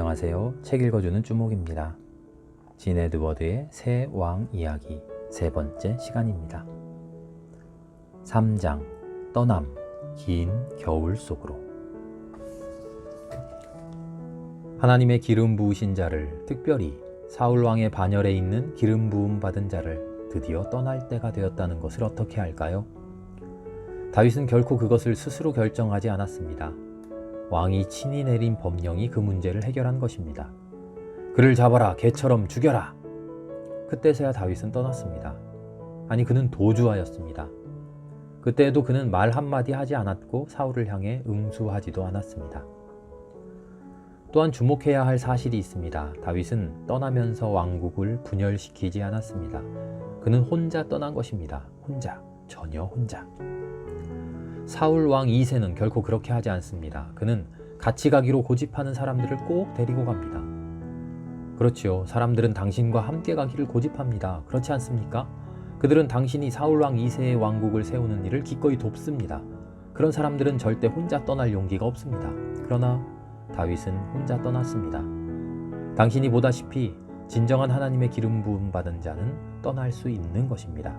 안녕하세요. 책 읽어주는 쭈목입니다. 진 에드워드의 새 왕 이야기 세 번째 시간입니다. 3장 떠남 긴 겨울 속으로. 하나님의 기름 부으신 자를, 특별히 사울 왕의 반열에 있는 기름 부음 받은 자를 드디어 떠날 때가 되었다는 것을 어떻게 할까요? 다윗은 결코 그것을 스스로 결정하지 않았습니다. 왕이 친히 내린 법령이 그 문제를 해결한 것입니다. 그를 잡아라, 개처럼 죽여라. 그때서야 다윗은 떠났습니다. 아니, 그는 도주하였습니다. 그때에도 그는 말 한마디 하지 않았고 사울을 향해 응수하지도 않았습니다. 또한 주목해야 할 사실이 있습니다. 다윗은 떠나면서 왕국을 분열시키지 않았습니다. 그는 혼자 떠난 것입니다. 혼자, 전혀 혼자. 사울 왕 2세는 결코 그렇게 하지 않습니다. 그는 같이 가기로 고집하는 사람들을 꼭 데리고 갑니다. 그렇지요. 사람들은 당신과 함께 가기를 고집합니다. 그렇지 않습니까? 그들은 당신이 사울 왕 2세의 왕국을 세우는 일을 기꺼이 돕습니다. 그런 사람들은 절대 혼자 떠날 용기가 없습니다. 그러나 다윗은 혼자 떠났습니다. 당신이 보다시피 진정한 하나님의 기름 부음 받은 자는 떠날 수 있는 것입니다.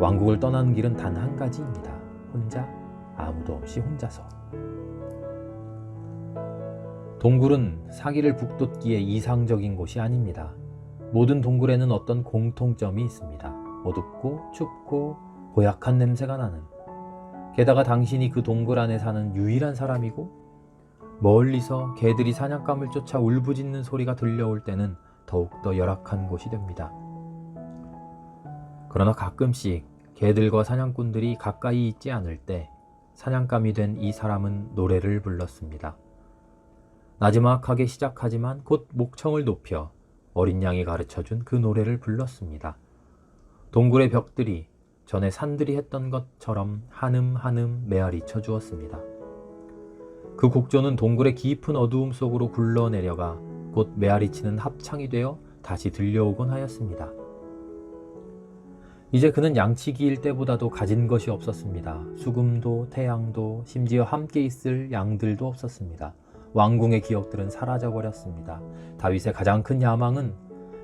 왕국을 떠나는 길은 단 한 가지입니다. 혼자, 아무도 없이 혼자서. 동굴은 사기를 북돋기에 이상적인 곳이 아닙니다. 모든 동굴에는 어떤 공통점이 있습니다. 어둡고 춥고 고약한 냄새가 나는. 게다가 당신이 그 동굴 안에 사는 유일한 사람이고, 멀리서 개들이 사냥감을 쫓아 울부짖는 소리가 들려올 때는 더욱더 열악한 곳이 됩니다. 그러나 가끔씩 개들과 사냥꾼들이 가까이 있지 않을 때 사냥감이 된 이 사람은 노래를 불렀습니다. 나지막하게 시작하지만 곧 목청을 높여 어린 양이 가르쳐준 그 노래를 불렀습니다. 동굴의 벽들이 전에 산들이 했던 것처럼 한음 메아리 쳐주었습니다. 그 곡조는 동굴의 깊은 어두움 속으로 굴러내려가 곧 메아리치는 합창이 되어 다시 들려오곤 하였습니다. 이제 그는 양치기일 때보다도 가진 것이 없었습니다. 수금도 태양도 심지어 함께 있을 양들도 없었습니다. 왕궁의 기억들은 사라져버렸습니다. 다윗의 가장 큰 야망은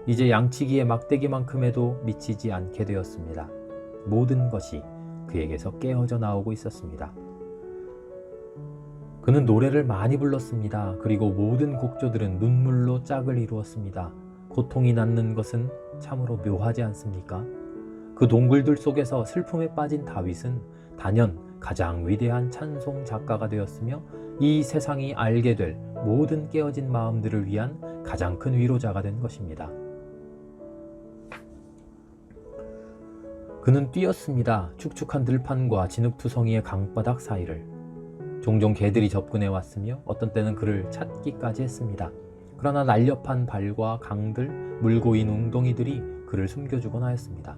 이제 양치기의 막대기만큼에도 미치지 않게 되었습니다. 모든 것이 그에게서 깨어져 나오고 있었습니다. 그는 노래를 많이 불렀습니다. 그리고 모든 곡조들은 눈물로 짝을 이루었습니다. 고통이 낳는 것은 참으로 묘하지 않습니까? 그 동굴들 속에서 슬픔에 빠진 다윗은 단연 가장 위대한 찬송 작가가 되었으며 이 세상이 알게 될 모든 깨어진 마음들을 위한 가장 큰 위로자가 된 것입니다. 그는 뛰었습니다. 축축한 들판과 진흙투성이의 강바닥 사이를. 종종 개들이 접근해 왔으며 어떤 때는 그를 찾기까지 했습니다. 그러나 날렵한 발과 강들, 물고인 웅덩이들이 그를 숨겨주곤 하였습니다.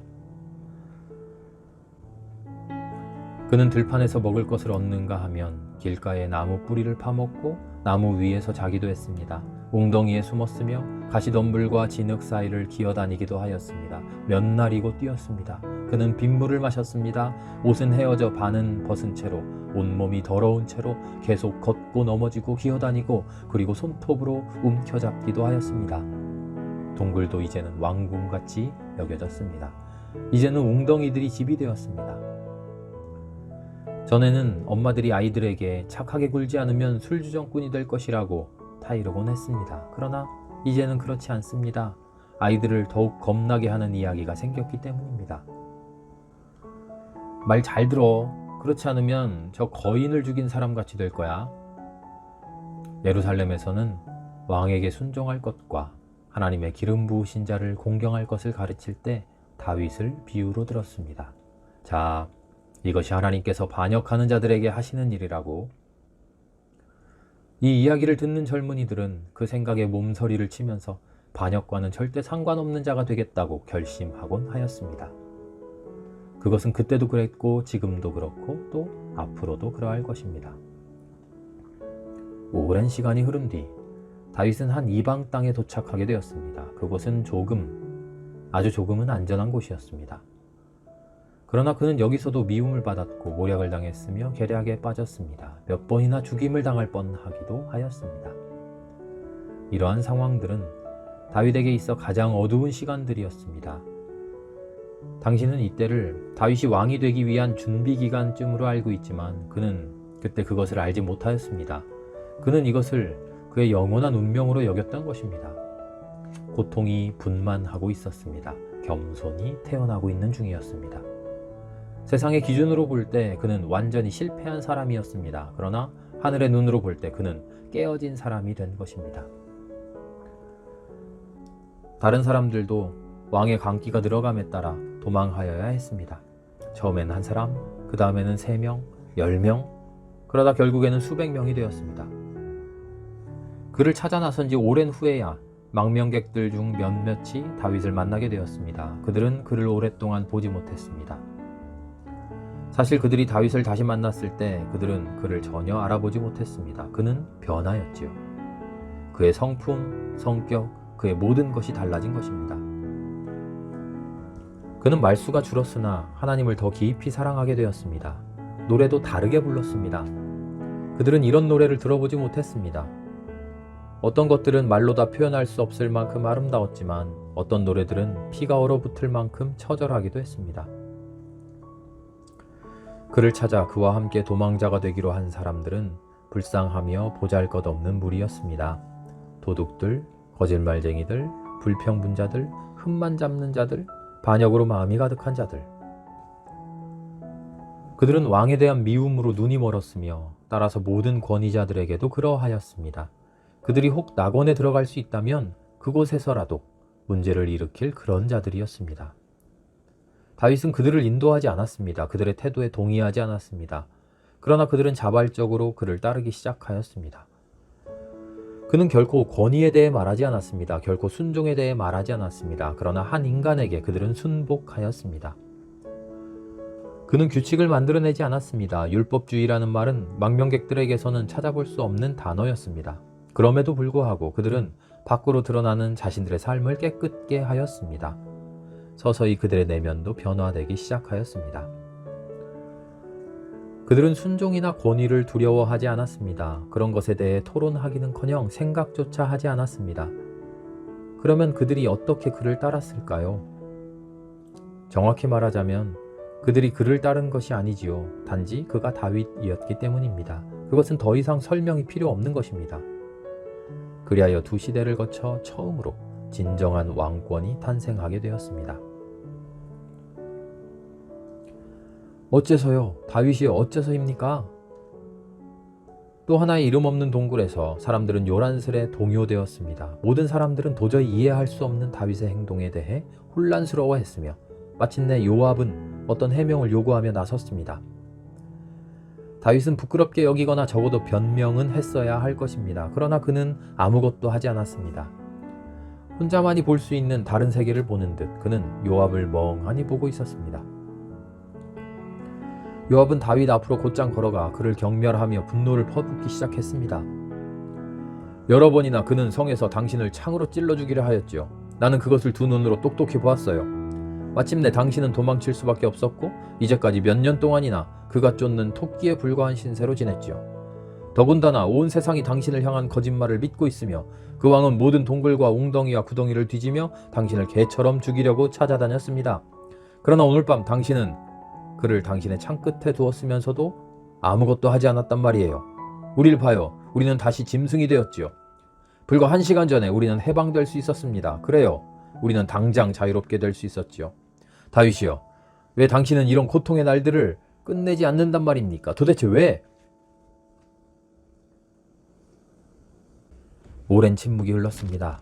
그는 들판에서 먹을 것을 얻는가 하면 길가의 나무 뿌리를 파먹고 나무 위에서 자기도 했습니다. 웅덩이에 숨었으며 가시덤불과 진흙 사이를 기어다니기도 하였습니다. 몇 날이고 뛰었습니다. 그는 빗물을 마셨습니다. 옷은 헤어져 반은 벗은 채로, 온몸이 더러운 채로 계속 걷고 넘어지고 기어다니고, 그리고 손톱으로 움켜잡기도 하였습니다. 동굴도 이제는 왕궁같이 여겨졌습니다. 이제는 웅덩이들이 집이 되었습니다. 전에는 엄마들이 아이들에게 착하게 굴지 않으면 술주정꾼이 될 것이라고 타이르곤 했습니다. 그러나 이제는 그렇지 않습니다. 아이들을 더욱 겁나게 하는 이야기가 생겼기 때문입니다. 말 잘 들어. 그렇지 않으면 저 거인을 죽인 사람같이 될 거야. 예루살렘에서는 왕에게 순종할 것과 하나님의 기름 부으신 자를 공경할 것을 가르칠 때 다윗을 비유로 들었습니다. 자, 이것이 하나님께서 반역하는 자들에게 하시는 일이라고. 이 이야기를 듣는 젊은이들은 그 생각에 몸서리를 치면서 반역과는 절대 상관없는 자가 되겠다고 결심하곤 하였습니다. 그것은 그때도 그랬고 지금도 그렇고 또 앞으로도 그러할 것입니다. 오랜 시간이 흐른 뒤 다윗은 한 이방 땅에 도착하게 되었습니다. 그곳은 아주 조금은 안전한 곳이었습니다. 그러나 그는 여기서도 미움을 받았고 모략을 당했으며 계략에 빠졌습니다. 몇 번이나 죽임을 당할 뻔하기도 하였습니다. 이러한 상황들은 다윗에게 있어 가장 어두운 시간들이었습니다. 당신은 이때를 다윗이 왕이 되기 위한 준비 기간쯤으로 알고 있지만 그는 그때 그것을 알지 못하였습니다. 그는 이것을 그의 영원한 운명으로 여겼던 것입니다. 고통이 분만하고 있었습니다. 겸손히 태어나고 있는 중이었습니다. 세상의 기준으로 볼 때 그는 완전히 실패한 사람이었습니다. 그러나 하늘의 눈으로 볼 때 그는 깨어진 사람이 된 것입니다. 다른 사람들도 왕의 강기가 늘어감에 따라 도망하여야 했습니다. 처음엔 한 사람, 그 다음에는 3명, 10명, 그러다 결국에는 수백 명이 되었습니다. 그를 찾아 나선 지 오랜 후에야 망명객들 중 몇몇이 다윗을 만나게 되었습니다. 그들은 그를 오랫동안 보지 못했습니다. 사실 그들이 다윗을 다시 만났을 때 그들은 그를 전혀 알아보지 못했습니다. 그는 변하였지요. 그의 성품, 성격, 그의 모든 것이 달라진 것입니다. 그는 말수가 줄었으나 하나님을 더 깊이 사랑하게 되었습니다. 노래도 다르게 불렀습니다. 그들은 이런 노래를 들어보지 못했습니다. 어떤 것들은 말로 다 표현할 수 없을 만큼 아름다웠지만 어떤 노래들은 피가 얼어붙을 만큼 처절하기도 했습니다. 그를 찾아 그와 함께 도망자가 되기로 한 사람들은 불쌍하며 보잘것없는 무리였습니다. 도둑들, 거짓말쟁이들, 불평분자들, 흠만 잡는 자들, 반역으로 마음이 가득한 자들. 그들은 왕에 대한 미움으로 눈이 멀었으며 따라서 모든 권위자들에게도 그러하였습니다. 그들이 혹 낙원에 들어갈 수 있다면 그곳에서라도 문제를 일으킬 그런 자들이었습니다. 다윗은 그들을 인도하지 않았습니다. 그들의 태도에 동의하지 않았습니다. 그러나 그들은 자발적으로 그를 따르기 시작하였습니다. 그는 결코 권위에 대해 말하지 않았습니다. 결코 순종에 대해 말하지 않았습니다. 그러나 한 인간에게 그들은 순복하였습니다. 그는 규칙을 만들어내지 않았습니다. 율법주의라는 말은 망명객들에게서는 찾아볼 수 없는 단어였습니다. 그럼에도 불구하고 그들은 밖으로 드러나는 자신들의 삶을 깨끗게 하였습니다. 서서히 그들의 내면도 변화되기 시작하였습니다. 그들은 순종이나 권위를 두려워하지 않았습니다. 그런 것에 대해 토론하기는커녕 생각조차 하지 않았습니다. 그러면 그들이 어떻게 그를 따랐을까요? 정확히 말하자면 그들이 그를 따른 것이 아니지요. 단지 그가 다윗이었기 때문입니다. 그것은 더 이상 설명이 필요 없는 것입니다. 그리하여 2시대를 거쳐 처음으로 진정한 왕권이 탄생하게 되었습니다. 어째서요? 다윗이 어째서입니까? 또 하나의 이름 없는 동굴에서 사람들은 요란스레 동요되었습니다. 모든 사람들은 도저히 이해할 수 없는 다윗의 행동에 대해 혼란스러워했으며 마침내 요압은 어떤 해명을 요구하며 나섰습니다. 다윗은 부끄럽게 여기거나 적어도 변명은 했어야 할 것입니다. 그러나 그는 아무것도 하지 않았습니다. 혼자만이 볼 수 있는 다른 세계를 보는 듯 그는 요압을 멍하니 보고 있었습니다. 요압은 다윗 앞으로 곧장 걸어가 그를 경멸하며 분노를 퍼붓기 시작했습니다. 여러 번이나 그는 성에서 당신을 창으로 찔러 죽이려 하였지요. 나는 그것을 두 눈으로 똑똑히 보았어요. 마침내 당신은 도망칠 수밖에 없었고 이제까지 몇 년 동안이나 그가 쫓는 토끼에 불과한 신세로 지냈지요. 더군다나 온 세상이 당신을 향한 거짓말을 믿고 있으며 그 왕은 모든 동굴과 웅덩이와 구덩이를 뒤지며 당신을 개처럼 죽이려고 찾아다녔습니다. 그러나 오늘 밤 당신은 그를 당신의 창끝에 두었으면서도 아무것도 하지 않았단 말이에요. 우릴 봐요. 우리는 다시 짐승이 되었지요. 불과 1시간 전에 우리는 해방될 수 있었습니다. 그래요. 우리는 당장 자유롭게 될 수 있었지요. 다윗이요. 왜 당신은 이런 고통의 날들을 끝내지 않는단 말입니까? 도대체 왜? 오랜 침묵이 흘렀습니다.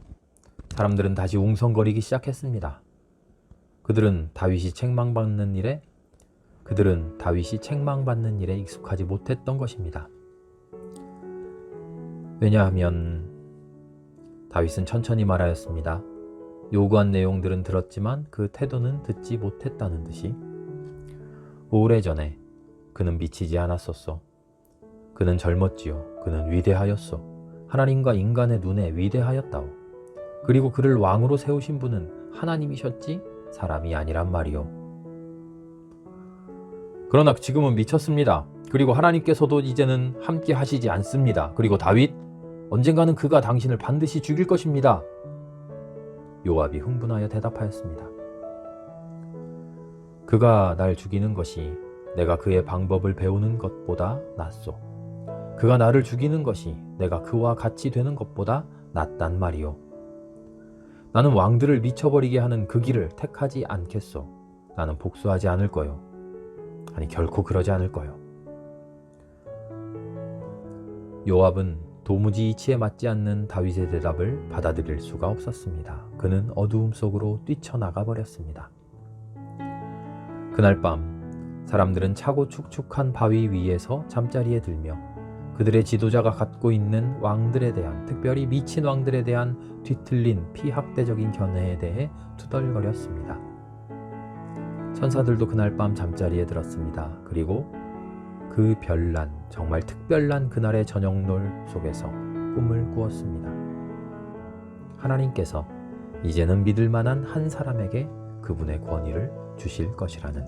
사람들은 다시 웅성거리기 시작했습니다. 그들은 다윗이 책망받는 일에 익숙하지 못했던 것입니다. 왜냐하면 다윗은 천천히 말하였습니다. 요구한 내용들은 들었지만 그 태도는 듣지 못했다는 듯이. 오래전에 그는 미치지 않았었소. 그는 젊었지요. 그는 위대하였소. 하나님과 인간의 눈에 위대하였다오. 그리고 그를 왕으로 세우신 분은 하나님이셨지 사람이 아니란 말이오. 그러나 지금은 미쳤습니다. 그리고 하나님께서도 이제는 함께 하시지 않습니다. 그리고 다윗? 언젠가는 그가 당신을 반드시 죽일 것입니다. 요압이 흥분하여 대답하였습니다. 그가 날 죽이는 것이 내가 그의 방법을 배우는 것보다 낫소. 그가 나를 죽이는 것이 내가 그와 같이 되는 것보다 낫단 말이오. 나는 왕들을 미쳐버리게 하는 그 길을 택하지 않겠소. 나는 복수하지 않을 거요. 아니, 결코 그러지 않을 거요. 요압은 도무지 이치에 맞지 않는 다윗의 대답을 받아들일 수가 없었습니다. 그는 어두움 속으로 뛰쳐나가 버렸습니다. 그날 밤 사람들은 차고 축축한 바위 위에서 잠자리에 들며 그들의 지도자가 갖고 있는 왕들에 대한, 특별히 미친 왕들에 대한 뒤틀린 피학대적인 견해에 대해 투덜거렸습니다. 천사들도 그날 밤 잠자리에 들었습니다. 그리고 그 별난, 정말 특별난 그날의 저녁놀 속에서 꿈을 꾸었습니다. 하나님께서 이제는 믿을 만한 한 사람에게 그분의 권위를 주실 것이라는